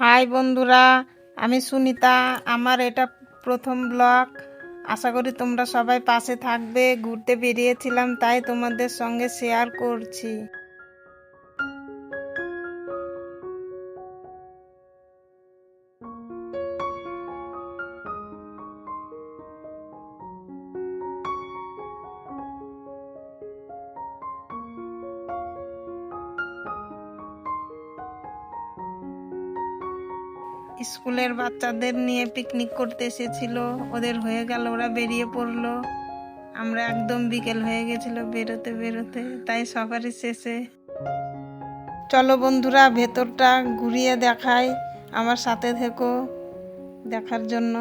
High বন্ধুরা, আমি সুনিতা। আমার এটা প্রথম ব্লগ। আশা করি তোমরা সবাই পাশে থাকবে। ঘুরতে বেরিয়েছিলাম, তাই তোমাদের সঙ্গে শেয়ার করছি। স্কুলের বাচ্চাদের নিয়ে পিকনিক করতে এসেছিল, ওদের হয়ে গেল, ওরা বেরিয়ে পড়লো। আমরা একদম বিকেল হয়ে গেছিল বেরোতে বেরোতে, তাই সবারই শেষে। চলো বন্ধুরা, ভেতরটা ঘুরিয়ে দেখাই, আমার সাথে থেকো দেখার জন্য।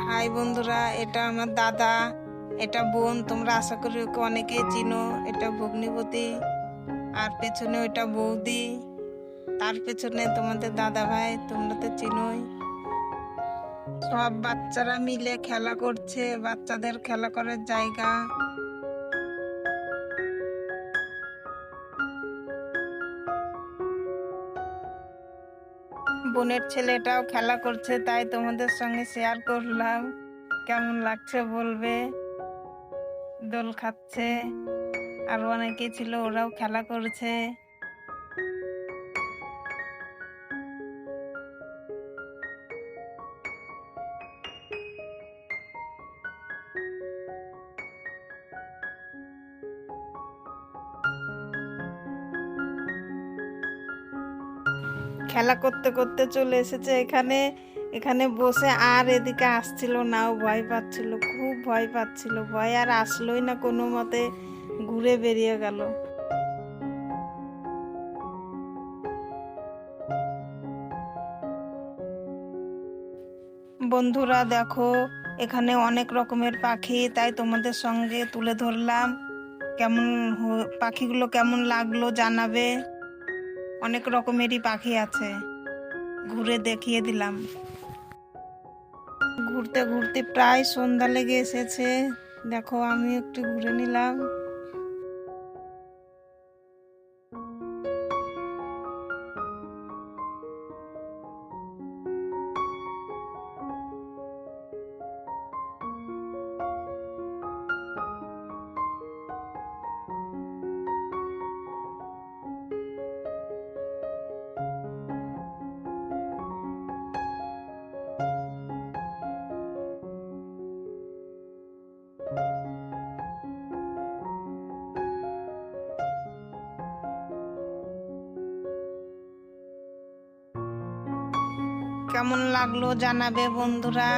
হাই বন্ধুরা, এটা আমার দাদা, এটা বোন। তোমরা আশা করি ওকে অনেকেই চিনো। এটা ভগ্নিপতি, আর পেছনে ওইটা বৌদি, তার পেছনে তোমাদের দাদা ভাই, তোমরা তো চিনোই। সব বাচ্চারা মিলে খেলা করছে, বাচ্চাদের খেলা করার জায়গা। বোনের ছেলেটাও খেলা করছে, তাই তোমাদের সঙ্গে শেয়ার করলাম। কেমন লাগছে বলবে। দোল খাচ্ছে, আর অনেকে ছিল, ওরাও খেলা করছে। খেলা করতে করতে চলে এসেছে এখানে। এখানে বসে আর এদিকে আসছিল না, ও ভয় পাচ্ছিল, খুব ভয় পাচ্ছিল। ভয় আর আসলোই না, কোনো মতে ঘুরে বেরিয়ে গেল। বন্ধুরা দেখো, এখানে অনেক রকমের পাখি, তাই তোমাদের সঙ্গে তুলে ধরলাম। পাখিগুলো কেমন লাগলো জানাবে। অনেক রকমেরই পাখি আছে, ঘুরে দেখিয়ে দিলাম। ঘুরতে ঘুরতে প্রায় সন্ধ্যা লেগে এসেছে। দেখো, আমি একটু ঘুরে নিলাম। কেমন লাগলো জানাবে বন্ধুরা।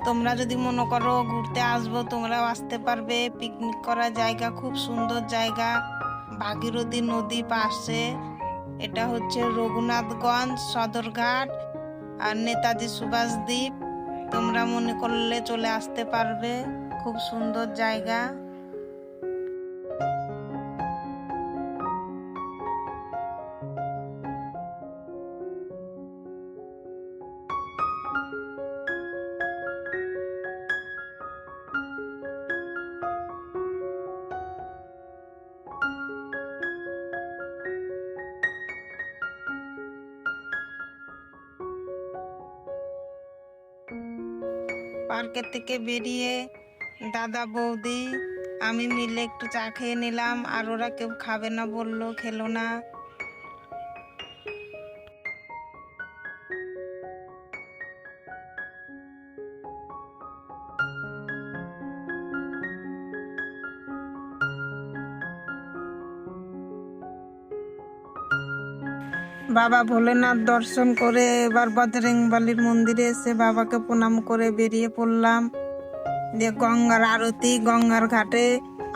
তোমরা যদি মনে করো ঘুরতে আসবো, তোমরাও আসতে পারবে। পিকনিক করার জায়গা, খুব সুন্দর জায়গা। ভাগীরথী নদী পাশে। এটা হচ্ছে রঘুনাথগঞ্জ সদরঘাট আর নেতাজি সুভাষ দ্বীপ। তোমরা মনে করলে চলে আসতে পারবে, খুব সুন্দর জায়গা। পার্কের থেকে বেরিয়ে দাদা বৌদি আমি মিলে একটু চা খেয়ে নিলাম, আর ওরা কেউ খাবে না বললো, খেলো না। বাবা ভোলেনাথ দর্শন করে এবার বজরংবলীর মন্দিরে এসে বাবাকে প্রণাম করে বেরিয়ে পড়লাম। দিয়ে গঙ্গার আরতি, গঙ্গার ঘাটে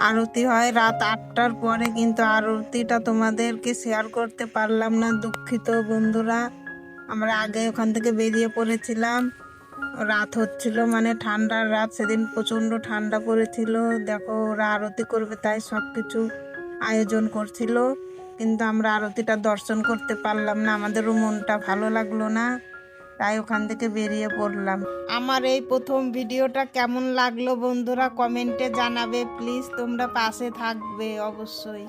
আরতি হয় রাত 8টার পরে, কিন্তু আরতিটা তোমাদেরকে শেয়ার করতে পারলাম না, দুঃখিত বন্ধুরা। আমরা আগে ওখান থেকে বেরিয়ে পড়েছিলাম। রাত হচ্ছিল, মানে ঠান্ডার রাত, সেদিন প্রচণ্ড ঠান্ডা পড়েছিল। দেখো, ওরা আরতি করবে তাই সব কিছু আয়োজন করছিল, কিন্তু আমরা আরতিটা দর্শন করতে পারলাম না। আমাদেরও মনটা ভালো লাগলো না, তাই ওখান থেকে বেরিয়ে পড়লাম। আমার এই প্রথম ভিডিওটা কেমন লাগলো বন্ধুরা কমেন্টে জানাবে প্লিজ, তোমরা পাশে থাকবে অবশ্যই।